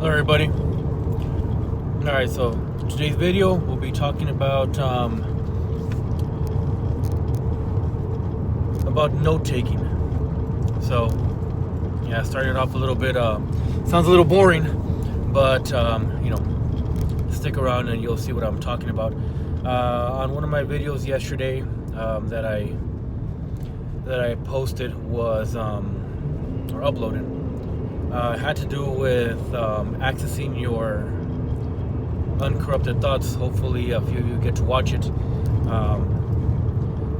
Hello everybody. Alright, so today's video we'll be talking about note taking. So yeah, starting off a little bit sounds a little boring, but stick around and you'll see what I'm talking about. On one of my videos yesterday that I posted was or uploaded had to do with accessing your uncorrupted thoughts. Hopefully a few of you get to watch it.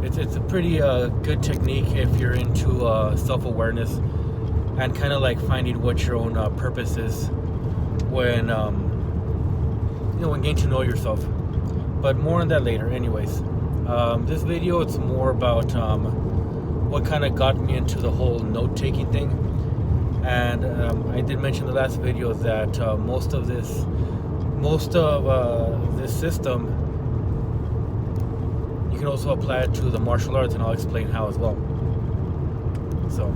It's a pretty good technique if you're into self-awareness and kind of like finding what your own purpose is when when getting to know yourself. But more on that later. Anyways, this video, it's more about what kind of got me into the whole note-taking thing. And I did mention in the last video that most of this system, you can also apply it to the martial arts, and I'll explain how as well. So,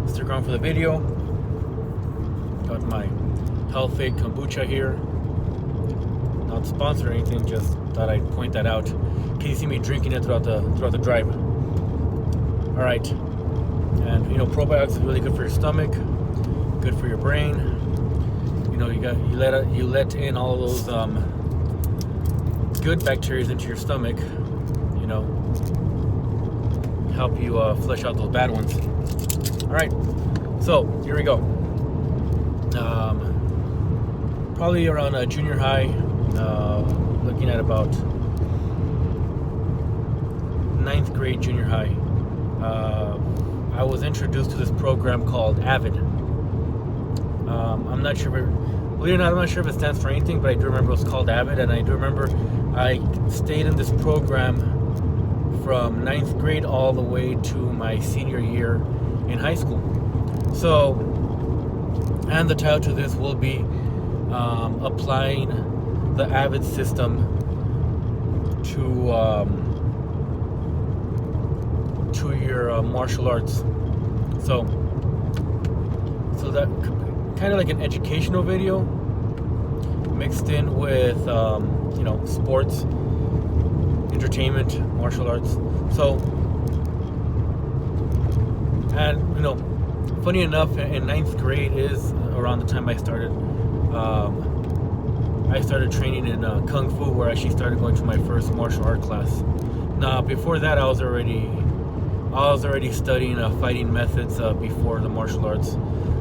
stick around for the video. Got my Health-Aid kombucha here. Not sponsored or anything, just thought I'd point that out in case you see me drinking it throughout the drive. All right. And probiotics is really good for your stomach, good for your brain. You let in all those good bacteria into your stomach. Help you flush out those bad ones. All right, so here we go. Probably around junior high, looking at about 9th grade, junior high. I was introduced to this program called AVID. I'm not sure if it stands for anything, but I do remember it was called AVID, and I do remember I stayed in this program from 9th grade all the way to my senior year in high school. So, and the title to this will be applying the AVID system to your martial arts. So that kind of like an educational video mixed in with sports, entertainment, martial arts. So, and funny enough, in 9th grade is around the time I started training in Kung Fu, where I actually started going to my first martial art class. Now, before that, I was already studying fighting methods before the martial arts,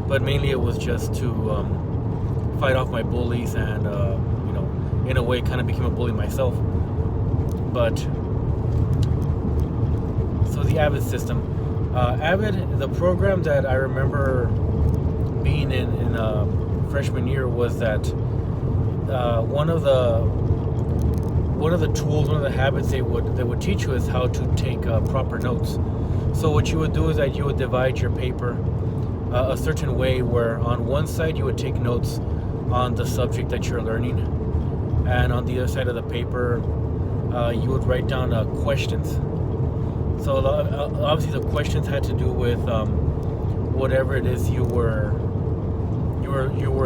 but mainly it was just to fight off my bullies and in a way kind of became a bully myself. But so the AVID system, AVID, the program that I remember being in freshman year was that one of the tools, one of the habits they would teach you is how to take proper notes. So what you would do is that you would divide your paper a certain way, where on one side you would take notes on the subject that you're learning, and on the other side of the paper you would write down questions. So obviously the questions had to do with whatever it is you were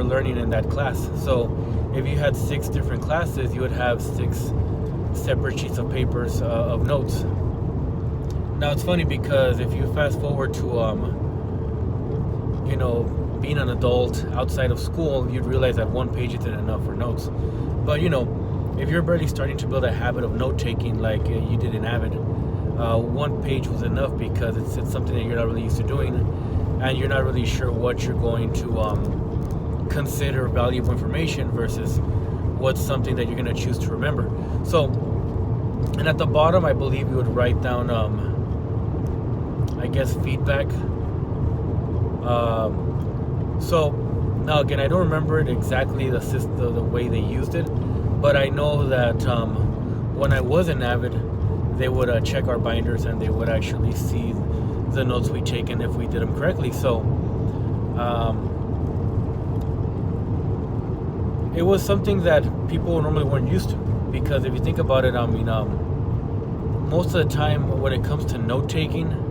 learning in that class. So if you had 6 different classes, you would have 6 separate sheets of papers of notes. Now it's funny because if you fast forward to being an adult outside of school, you'd realize that 1 page isn't enough for notes. But if you're barely starting to build a habit of note taking like you did in AVID, 1 page was enough, because it's something that you're not really used to doing, and you're not really sure what you're going to consider valuable information versus what's something that you're going to choose to remember. So, and at the bottom, I believe you would write down feedback. So now again, I don't remember it exactly the way they used it, but I know that when I was in AVID, they would check our binders, and they would actually see the notes we take and if we did them correctly. So it was something that people normally weren't used to, because if you think about it, most of the time when it comes to note taking,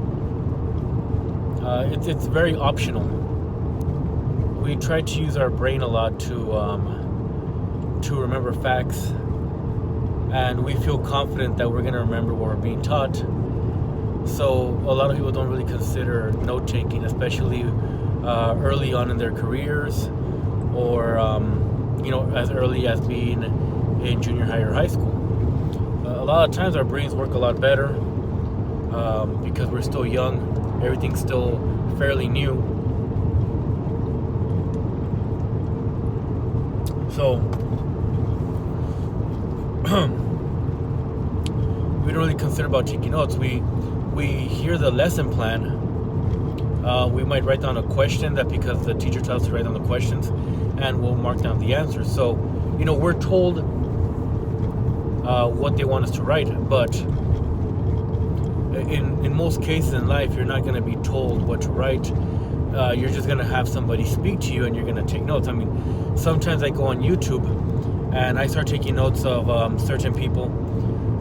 it's very optional. we try to use our brain a lot to remember facts, and we feel confident that we're going to remember what we're being taught. So a lot of people don't really consider note taking, especially early on in their careers, or as early as being in junior high or high school. A lot of times our brains work a lot better because we're still young. Everything's still fairly new. So we don't really consider about taking notes. We hear the lesson plan. We might write down a question, that because the teacher tells us to write down the questions, and we'll mark down the answers. So we're told what they want us to write, but in most cases in life, you're not going to be told what to write. You're just going to have somebody speak to you, and you're going to take notes. I mean, sometimes I go on YouTube and I start taking notes of certain people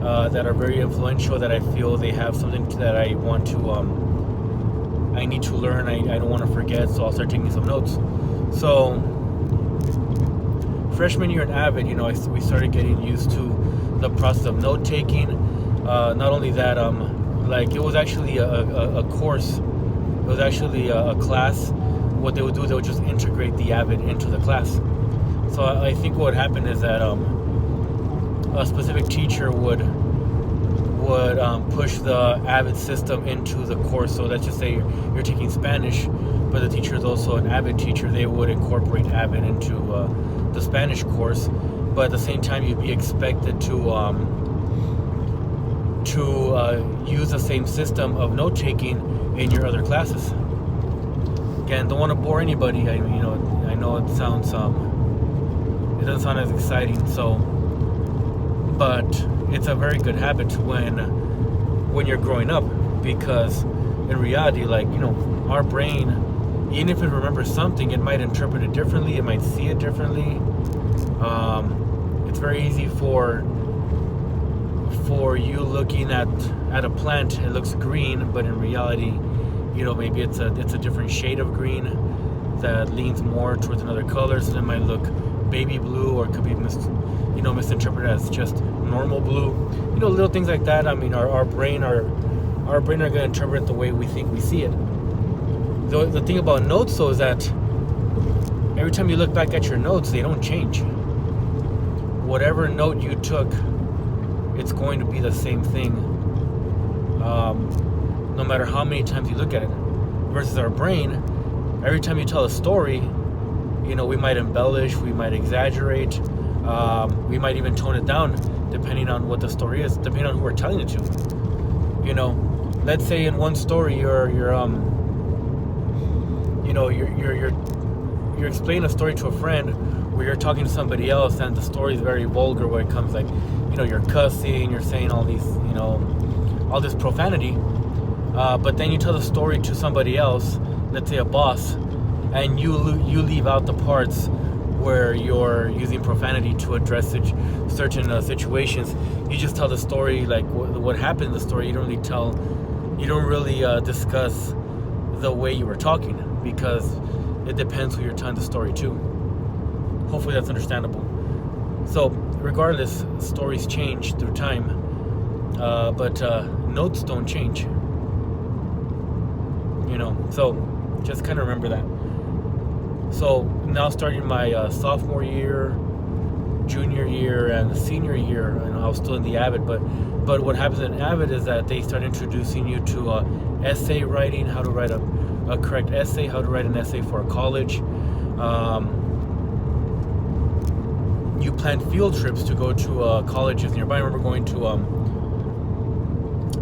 that are very influential, that I feel they have something that I want to I need to learn. I don't want to forget, so I'll start taking some notes. So freshman year in AVID, we started getting used to the process of note taking. Not only that, it was actually a course. It was actually a class. What they would do, they would just integrate the AVID into the class. So I think what would happen is that a specific teacher would push the AVID system into the course. So let's just say you're taking Spanish, but the teacher is also an AVID teacher. They would incorporate AVID into the Spanish course, but at the same time, you'd be expected to use the same system of note taking in your other classes. Again, don't want to bore anybody. I know it sounds it doesn't sound as exciting. So, but it's a very good habit when you're growing up, because in reality, our brain, even if it remembers something, it might interpret it differently. It might see it differently. It's very easy for you looking at a plant, it looks green, but in reality, maybe it's a different shade of green that leans more towards another color. So it might look baby blue, or it could be misinterpreted as just normal blue. Little things like that. I mean, our brain are going to interpret it the way we think we see it. The thing about notes, though, is that every time you look back at your notes, they don't change. Whatever note you took, it's going to be the same thing, no matter how many times you look at it. Versus our brain, every time you tell a story, we might embellish, we might exaggerate, we might even tone it down, depending on what the story is, depending on who we're telling it to. Let's say in one story you're explaining a story to a friend, where you're talking to somebody else, and the story is very vulgar, where it comes you're cussing, you're saying all these, all this profanity, but then you tell the story to somebody else, let's say a boss, and you leave out the parts where you're using profanity to address certain situations. You just tell the story what happened in the story. You don't really discuss the way you were talking, because it depends who you're telling the story to. Hopefully that's understandable. So regardless, stories change through time, but notes don't change. So just kind of remember that. So now, starting my sophomore year, junior year, and senior year, I was still in the AVID, but what happens in AVID is that they start introducing you to essay writing, how to write a correct essay, how to write an essay for a college. You plan field trips to go to colleges nearby. I remember going to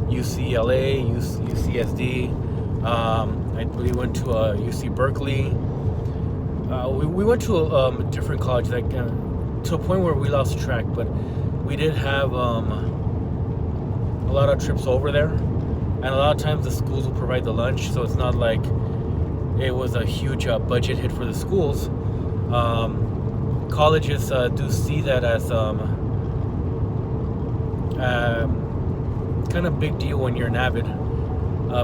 UCLA, UCSD. I believe went to UC Berkeley. We went to a different college, to a point where we lost track. But we did have a lot of trips over there, and a lot of times the schools will provide the lunch, so it's not like it was a huge budget hit for the schools. Colleges do see that as kind of big deal when you're an AVID,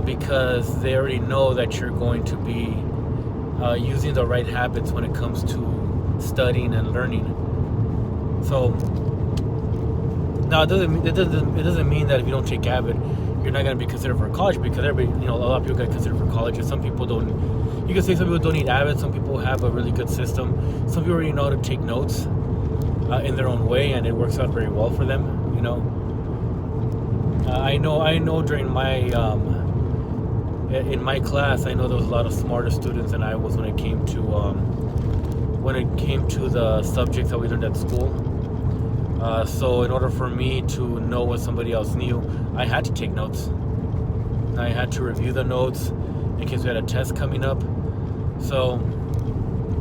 because they already know that you're going to be using the right habits when it comes to studying and learning. So now it doesn't mean that if you don't take AVID, you're not going to be considered for college, because everybody, a lot of people get considered for college, and some people don't. You can say some people don't need AVID. Some people have a really good system. Some people already know how to take notes in their own way, and it works out very well for them. I know during my in my class, I know there was a lot of smarter students than I was when it came to the subjects that we learned at school. So in order for me to know what somebody else knew, I had to take notes. I had to review the notes in case we had a test coming up. So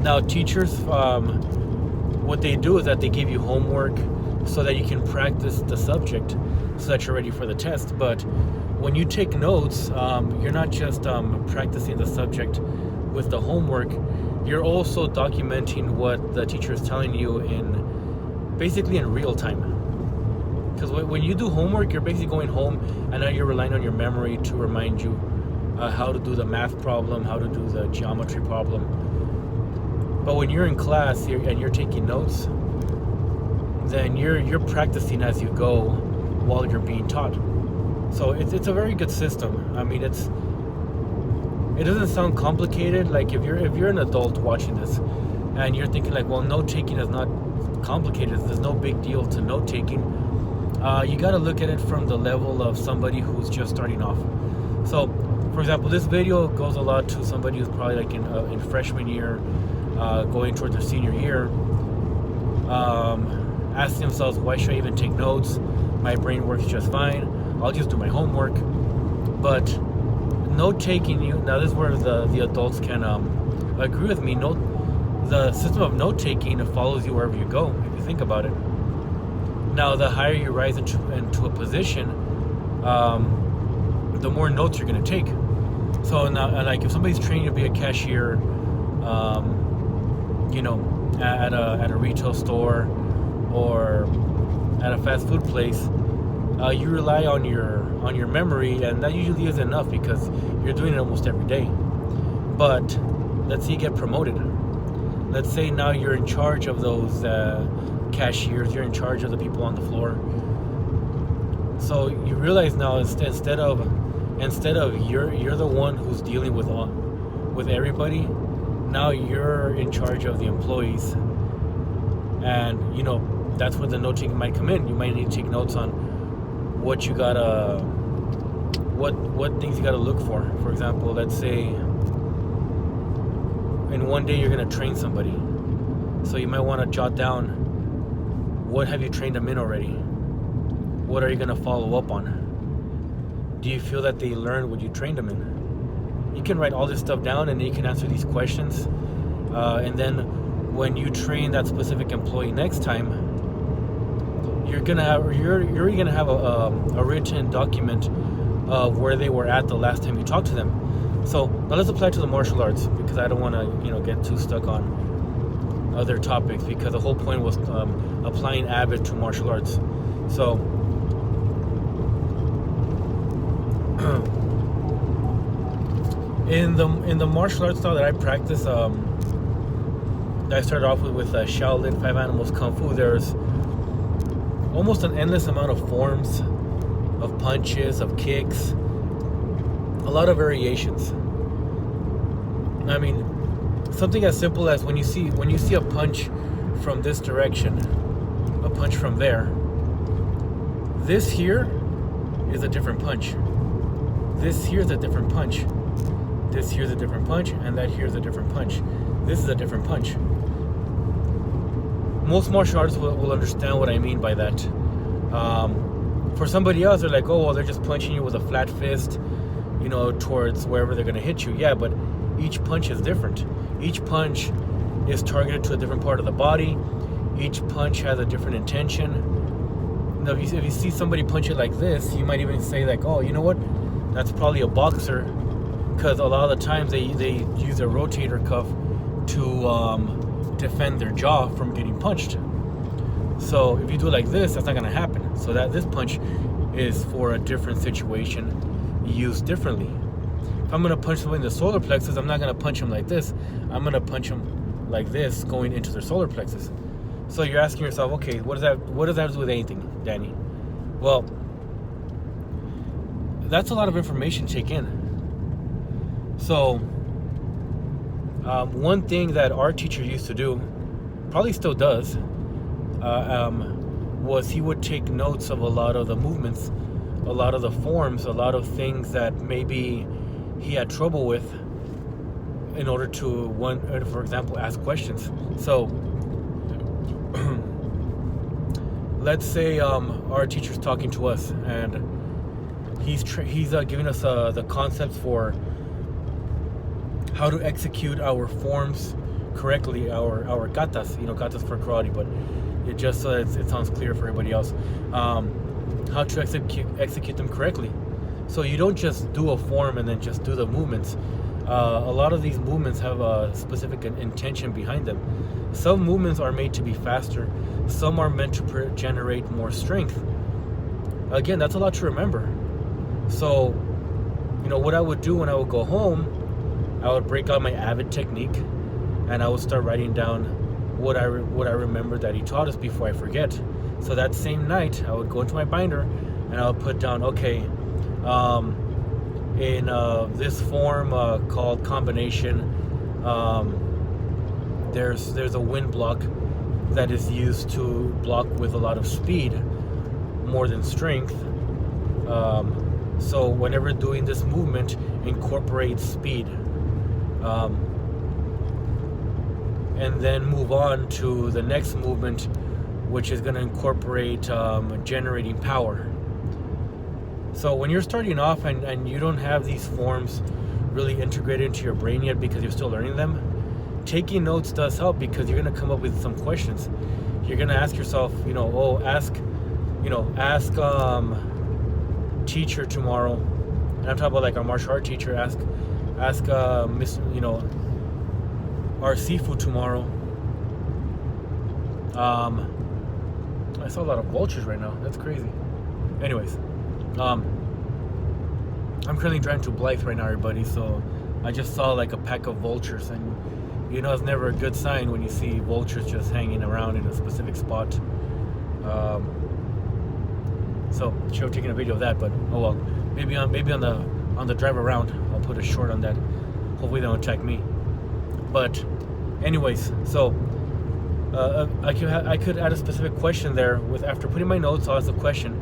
now teachers, what they do is that they give you homework so that you can practice the subject so that you're ready for the test. But when you take notes, you're not just practicing the subject with the homework, you're also documenting what the teacher is telling you basically in real time. Because when you do homework, you're basically going home and now you're relying on your memory to remind you how to do the math problem, how to do the geometry problem. But when you're in class and you're taking notes, then you're practicing as you go while you're being taught. So it's a very good system. I mean, it doesn't sound complicated. Like if you're an adult watching this and you're thinking like, well, note taking is not complicated, there's no big deal to note taking. You got to look at it from the level of somebody who's just starting off. So, for example, this video goes a lot to somebody who's probably like in freshman year, going towards their senior year, asking themselves, why should I even take notes? My brain works just fine. I'll just do my homework. But note taking, now this is where the adults can agree with me. The system of note taking follows you wherever you go, if you think about it. Now, the higher you rise into a position, the more notes you're going to take. So now, like if somebody's training to be a cashier, at a retail store or at a fast food place, you rely on your memory, and that usually is enough because you're doing it almost every day. But let's say you get promoted. Let's say now you're in charge of those cashiers, you're in charge of the people on the floor. So you realize now instead of you're the one who's dealing with everybody, now you're in charge of the employees. And that's where the note taking might come in. You might need to take notes on what you gotta what things you gotta look for. For example, let's say in one day you're gonna train somebody. So you might want to jot down, what have you trained them in already? What are you going to follow up on? Do you feel that they learned what you trained them in? You can write all this stuff down and then you can answer these questions. And then when you train that specific employee next time, you're already going to have a written document of where they were at the last time you talked to them. So now let's apply to the martial arts, because I don't want to get too stuck on other topics, because the whole point was applying AVID to martial arts. So in the martial arts style that I practice, that I started off with Shaolin 5 Animals Kung Fu, there's almost an endless amount of forms, of punches, of kicks, a lot of variations. I mean, something as simple as when you see a punch from this direction, a punch from there, this here is a different punch. This here is a different punch. This here is a different punch, and that here is a different punch. This is a different punch. Most martial artists will understand what I mean by that. For somebody else, they're like, oh, well, they're just punching you with a flat fist, towards wherever they're going to hit you. Yeah, but each punch is different. Each punch is targeted to a different part of the body. Each punch has a different intention. Now, if you see somebody punch it like this, you might even say like, oh, you know what? That's probably a boxer, because a lot of the times they use a rotator cuff to defend their jaw from getting punched. So if you do it like this, that's not going to happen. So that this punch is for a different situation, used differently. if I'm gonna punch someone in the solar plexus, I'm not gonna punch them like this. I'm gonna punch them like this, going into their solar plexus. So you're asking yourself, okay, what does that have to do with anything, Danny? Well, that's a lot of information to take in. So one thing that our teacher used to do, probably still does, was he would take notes of a lot of the movements, a lot of the forms, a lot of things that maybe he had trouble with, in order to, for example, ask questions. So let's say our teacher's talking to us, and he's giving us the concepts for how to execute our forms correctly, our katas, katas for karate, but it just so it sounds clear for everybody else, how to execute them correctly. So you don't just do a form and then just do the movements. A lot of these movements have a specific intention behind them. Some movements are made to be faster. Some are meant to generate more strength. Again, that's a lot to remember. So, what I would do when I would go home, I would break out my AVID technique, and I would start writing down what I remember that he taught us before I forget. So that same night, I would go into my binder, and I would put down, okay, in this form called combination, there's a wind block that is used to block with a lot of speed more than strength. So whenever doing this movement, incorporate speed, and then move on to the next movement, which is going to incorporate generating power. So when you're starting off and you don't have these forms really integrated into your brain yet because you're still learning them, taking notes does help, because you're going to come up with some questions. You're going to ask yourself, ask teacher tomorrow, and I'm talking about like our martial art teacher, ask Miss, our Sifu tomorrow. I saw a lot of vultures right now. That's crazy. Anyways, I'm currently driving to Blythe right now, everybody. So I just saw like a pack of vultures, and it's never a good sign when you see vultures just hanging around in a specific spot. So should have taken a video of that, but oh well. Maybe on the drive around, I'll put a short on that. Hopefully they don't attack me. But anyways, so I could add a specific question there with, after putting my notes, I'll ask the question.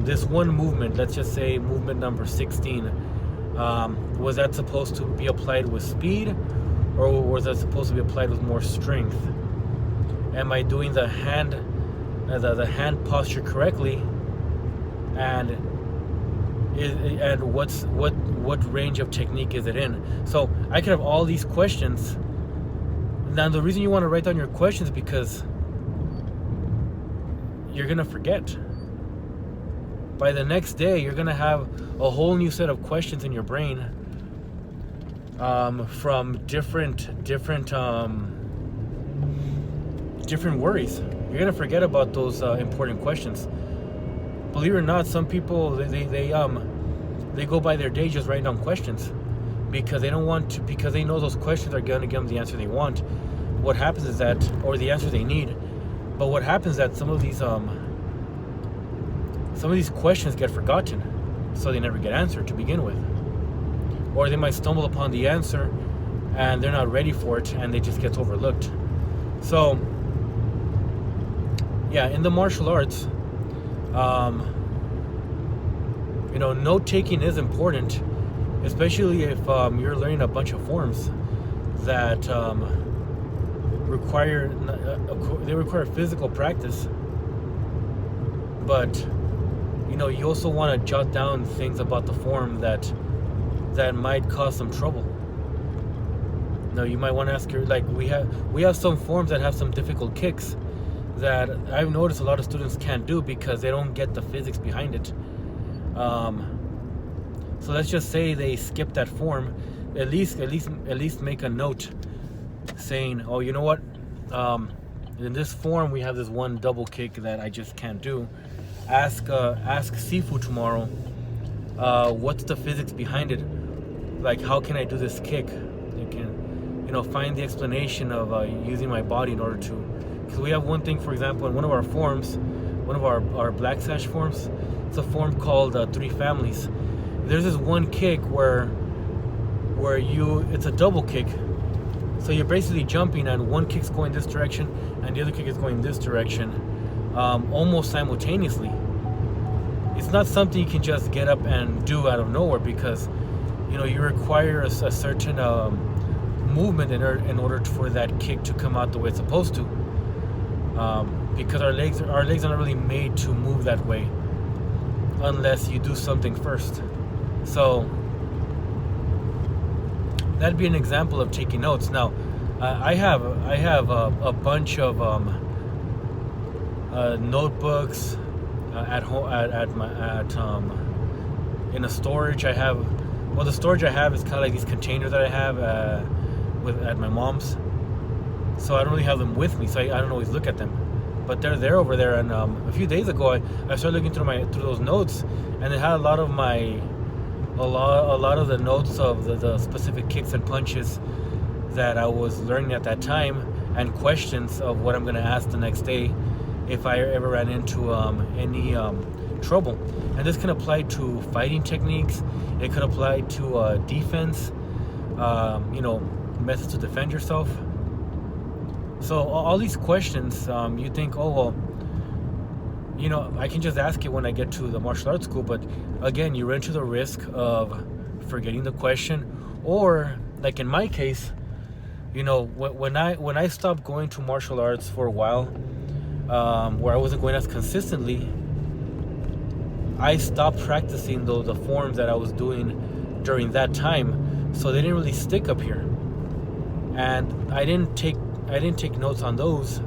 This one movement, let's just say movement number 16, was that supposed to be applied with speed, or was that supposed to be applied with more strength? Am I doing the hand posture correctly? And what range of technique is it in? So I could have all these questions. Now the reason you want to write down your questions is because you're gonna forget. By the next day, you're gonna have a whole new set of questions in your brain, from different worries. You're gonna forget about those important questions. Believe it or not, some people they go by their day just writing down questions because they don't want to, because they know those questions are gonna give them the answer they want. What happens is that, or the answer they need. But what happens is that some of these questions get forgotten, so they never get answered to begin with. Or they might stumble upon the answer and they're not ready for it, and they just get overlooked. So yeah, in the martial arts, note taking is important, especially if you're learning a bunch of forms that require physical practice. But you also want to jot down things about the form that might cause some trouble. You might want to ask we have some forms that have some difficult kicks that I've noticed a lot of students can't do because they don't get the physics behind it. So let's just say they skip that form. At least make a note saying, oh, you know what? In this form we have this one double kick that I just can't do. Ask Sifu tomorrow. What's the physics behind it? like, how can I do this kick? You can, find the explanation of using my body in order to, because we have one thing, for example, in one of our forms, one of our Black Sash forms, it's a form called Three Families. There's this one kick where it's a double kick. So you're basically jumping and one kick's going this direction and the other kick is going this direction, almost simultaneously. It's not something you can just get up and do out of nowhere, because you require a certain movement in order for that kick to come out the way it's supposed to, because our legs are not really made to move that way unless you do something first. So that'd be an example of taking notes. Now, I have a bunch of notebooks at home, in a storage. The storage I have is kind of like these containers that I have at my mom's. So I don't really have them with me, so I don't always look at them. But they're there over there. And a few days ago, I started looking through those notes, and it had a lot of the notes of the specific kicks and punches that I was learning at that time, and questions of what I'm going to ask the next day if I ever ran into any trouble. And this can apply to fighting techniques. It could apply to defense, methods to defend yourself. So all these questions, you think, oh, well, I can just ask it when I get to the martial arts school. But again, you run into the risk of forgetting the question, or like in my case, when I stopped going to martial arts for a while, where I wasn't going as consistently, I stopped practicing the forms that I was doing during that time, so they didn't really stick up here. And I didn't take notes on those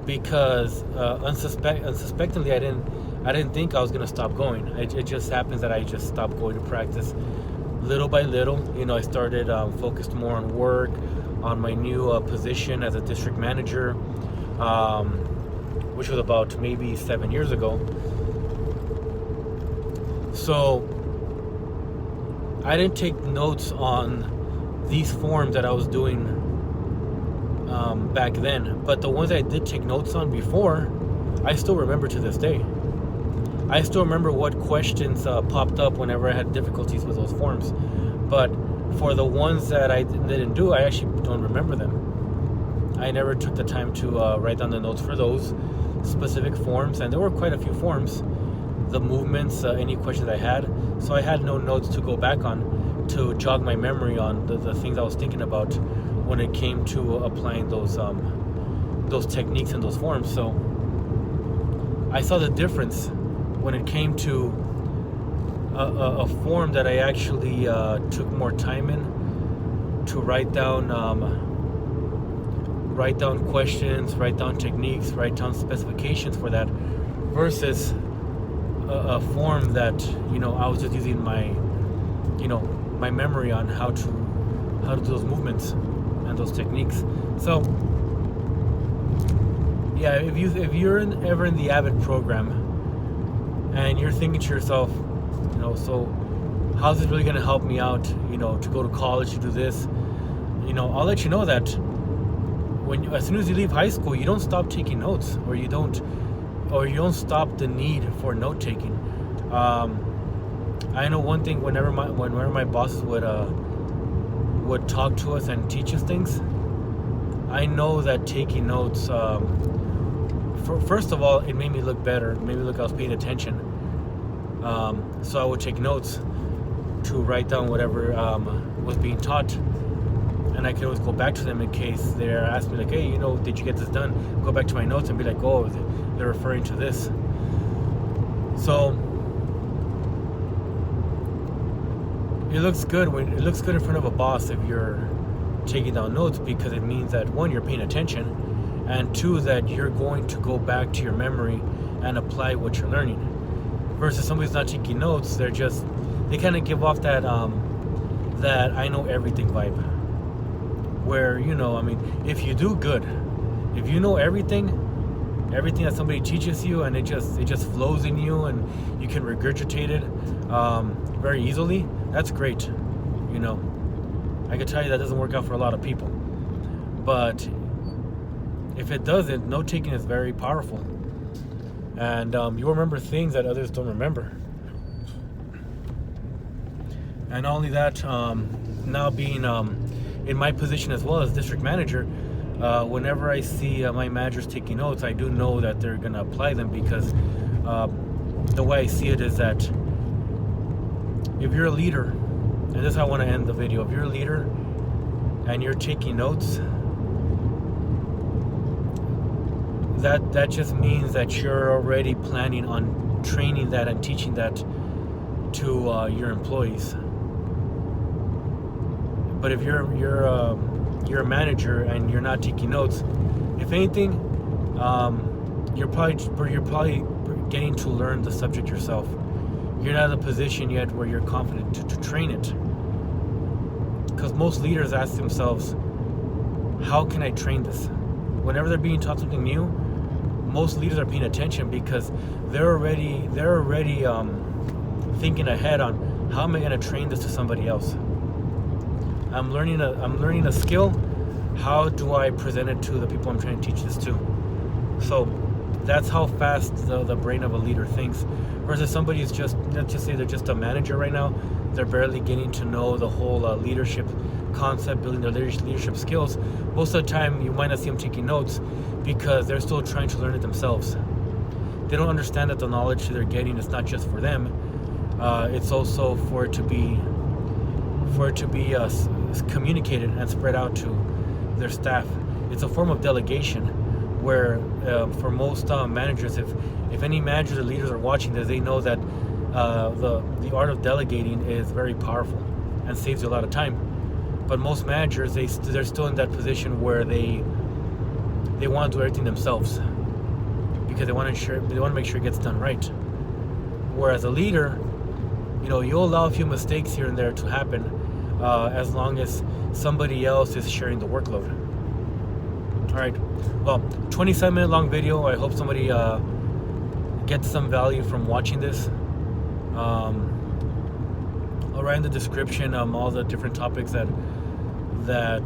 because unsuspectingly I didn't think I was gonna stop going. It just happens that I just stopped going to practice little by little. I started focused more on work, on my new position as a district manager, which was about maybe 7 years ago. So I didn't take notes on these forms that I was doing back then, but the ones I did take notes on before, I still remember to this day. I still remember what questions popped up whenever I had difficulties with those forms. But for the ones that I didn't do, I actually don't remember them. I never took the time to write down the notes for those specific forms, and there were quite a few forms, the movements, any questions I had. So I had no notes to go back on to jog my memory on the things I was thinking about when it came to applying those techniques and those forms. So I saw the difference when it came to a form that I actually took more time in to write down questions, write down techniques, write down specifications for that, versus a form that I was just using my memory on how to do those movements and those techniques. So yeah, if you're ever in the AVID program and you're thinking to yourself, so how's it really going to help me out, to go to college, to do this, I'll let you know that as soon as you leave high school, you don't stop taking notes, or you don't stop the need for note taking. I know one thing, whenever my bosses would talk to us and teach us things, I know that taking notes, first of all, it made me look better. It made me look I was paying attention. So I would take notes to write down whatever was being taught, and I could always go back to them in case they're asking me, like, hey, did you get this done? Go back to my notes and be like, oh, they're referring to this. So it looks good in front of a boss if you're taking down notes, because it means that, one, you're paying attention, and two, that you're going to go back to your memory and apply what you're learning. Versus somebody's not taking notes, they kind of give off that I know everything vibe. Where, if you do good, if you know everything that somebody teaches you, and it just flows in you and you can regurgitate it very easily, that's great. You know, I can tell you that doesn't work out for a lot of people. But if it doesn't, note taking is very powerful. And you'll remember things that others don't remember. And not only that, now being in my position as well as district manager, whenever I see my managers taking notes, I do know that they're going to apply them, because the way I see it is that if you're a leader, and this is how I want to end the video, if you're a leader and you're taking notes, that just means that you're already planning on training that and teaching that to your employees. But if you're a manager and you're not taking notes, if anything, you're probably getting to learn the subject yourself. You're not in a position yet where you're confident to train it. Because most leaders ask themselves, how can I train this? Whenever they're being taught something new, most leaders are paying attention, because they're already thinking ahead on, how am I going to train this to somebody else? I'm learning a skill. How do I present it to the people I'm trying to teach this to? So that's how fast the brain of a leader thinks, versus somebody who's just, let's just say they're just a manager right now. They're barely getting to know the whole leadership concept, building their leadership skills. Most of the time, you might not see them taking notes, because they're still trying to learn it themselves. They don't understand that the knowledge they're getting is not just for them. It's also for it to be communicated and spread out to their staff. It's a form of delegation, where for most managers, if any managers or leaders are watching this, they know that the art of delegating is very powerful and saves you a lot of time. But most managers, they're still in that position where they want to do everything themselves, because they want to make sure it gets done right. Whereas a leader, you'll allow a few mistakes here and there to happen, as long as somebody else is sharing the workload. All right. Well, 27-minute long video. I hope somebody gets some value from watching this. I'll write in the description all the different topics that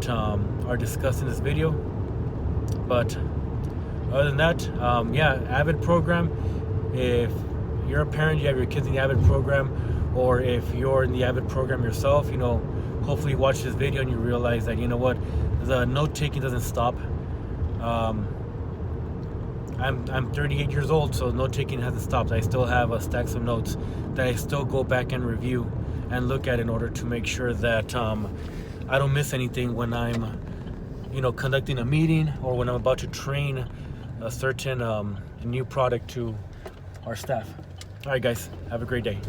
are discussed in this video. But other than that, AVID program. If you're a parent, you have your kids in the AVID program, or if you're in the AVID program yourself, hopefully you watch this video and you realize that, the note-taking doesn't stop. I'm 38 years old, so note-taking hasn't stopped. I still have stacks of notes that I still go back and review and look at in order to make sure that I don't miss anything when I'm, conducting a meeting, or when I'm about to train a certain new product to our staff. All right, guys, have a great day.